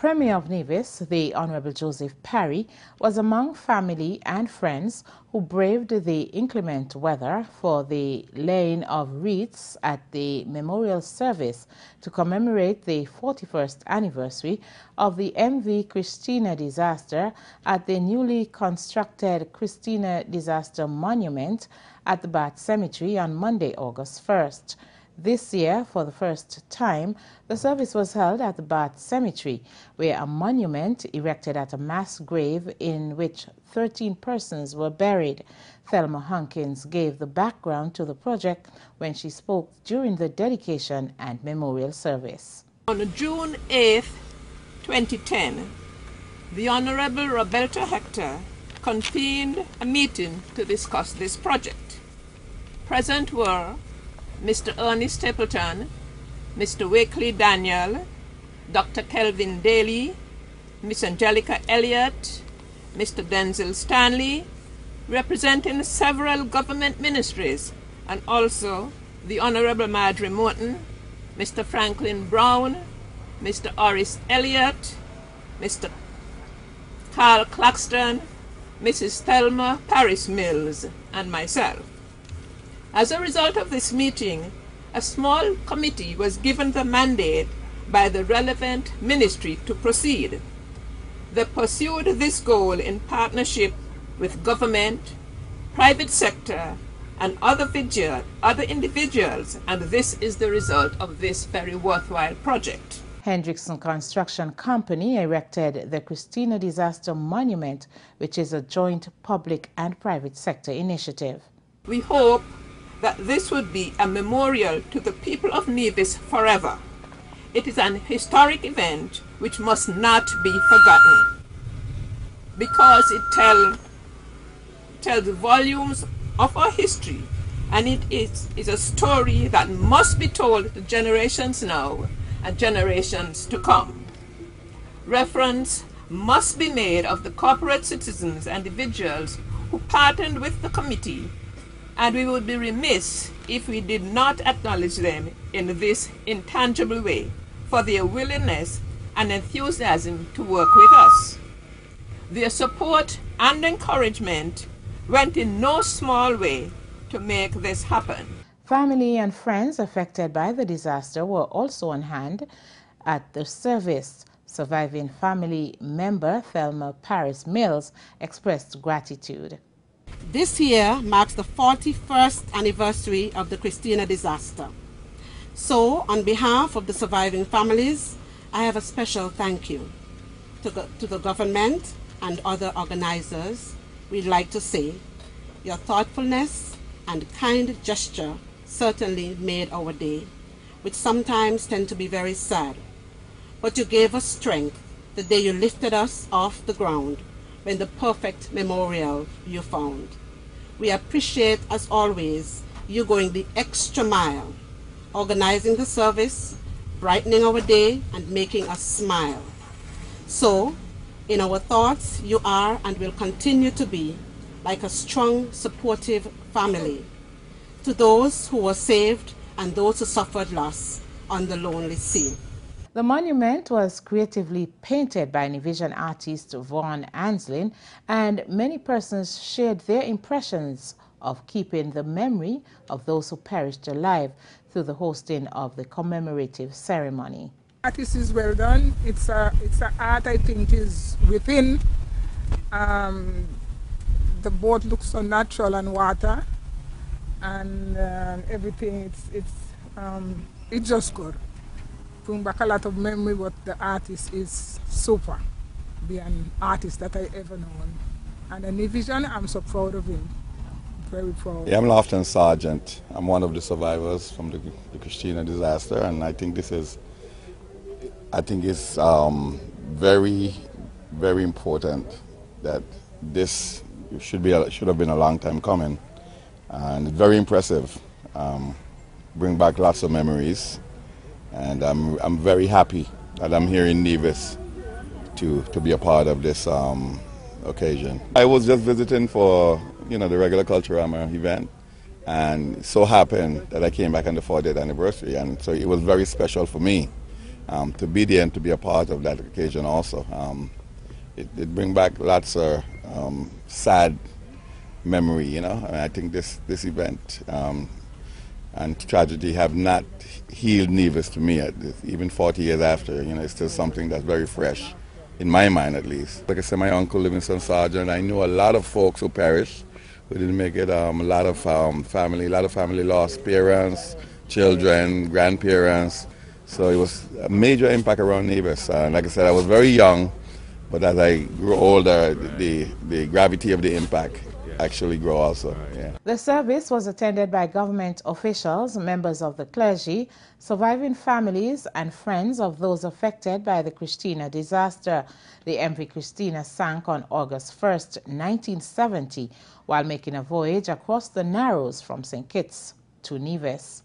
Premier of Nevis, the Honorable Joseph Parry, was among family and friends who braved the inclement weather for the laying of wreaths at the memorial service to commemorate the 41st anniversary of the MV Christena disaster at the newly constructed Christena Disaster Monument at the Bath Cemetery on Monday, August 1st. This year, for the first time, the service was held at the Bath Cemetery, where a monument erected at a mass grave in which 13 persons were buried. Thelma Hankins gave the background to the project when she spoke during the dedication and memorial service. On June 8, 2010, the Honorable Roberta Hector convened a meeting to discuss this project. Present were Mr. Ernest Stapleton, Mr. Wakely Daniel, Dr. Kelvin Daly, Miss Angelica Elliott, Mr. Denzel Stanley, representing several government ministries, and also the Honorable Marjorie Morton, Mr. Franklin Brown, Mr. Horace Elliott, Mr. Carl Claxton, Mrs. Thelma Paris Mills, and myself. As a result of this meeting, a small committee was given the mandate by the relevant ministry to proceed. They pursued this goal in partnership with government, private sector, and other individuals, and this is the result of this very worthwhile project. Hendrickson Construction Company erected the Christena Disaster Monument, which is a joint public and private sector initiative. We hope that this would be a memorial to the people of Nevis forever. It is an historic event which must not be forgotten because it tells volumes of our history, and it is a story that must be told to generations now and generations to come. Reference must be made of the corporate citizens and individuals who partnered with the committee, and we would be remiss if we did not acknowledge them in this intangible way for their willingness and enthusiasm to work with us. Their support and encouragement went in no small way to make this happen. Family and friends affected by the disaster were also on hand at the service. Surviving family member Thelma Paris Mills expressed gratitude. This year marks the 41st anniversary of the Christena disaster. So, on behalf of the surviving families, I have a special thank you to the government and other organizers. We'd like to say your thoughtfulness and kind gesture certainly made our day, which sometimes tend to be very sad. But you gave us strength the day you lifted us off the ground when the perfect memorial you found. We appreciate, as always, you going the extra mile, organizing the service, brightening our day, and making us smile. So, in our thoughts, you are and will continue to be like a strong, supportive family to those who were saved and those who suffered loss on the lonely sea. The monument was creatively painted by Nevision artist Vaughn Anslin, and many persons shared their impressions of keeping the memory of those who perished alive through the hosting of the commemorative ceremony. Artist is well done. It's a art I think is within. The boat looks so natural and water, and everything. It's just good. Bring back a lot of memory, but the artist is super. Be an artist that I ever known. And a Nevision, I'm so proud of him. Very proud. Yeah, I'm Lofton Sargent. I'm one of the survivors from the Christena disaster, and I think it's very, very important that this should have been a long time coming, and it's very impressive. Bring back lots of memories. And I'm very happy that I'm here in Nevis to be a part of this occasion. I was just visiting for the regular Culturama event, and it so happened that I came back on the 40th anniversary, and so it was very special for me to be there and to be a part of that occasion also. It brings back lots of sad memory, you know. And I think this event and tragedy have not healed Nevis to me. Even 40 years after, you know, it's still something that's very fresh, in my mind at least. Like I said, my uncle Livingston Sargent, I knew a lot of folks who perished, who didn't make it. A lot of family lost parents, children, grandparents. So it was a major impact around Nevis. Like I said, I was very young, but as I grew older, the gravity of the impact actually grew also. Yeah. The service was attended by government officials, members of the clergy, surviving families and friends of those affected by the Christena disaster. The MV Christena sank on August 1st, 1970, while making a voyage across the Narrows from St. Kitts to Nevis.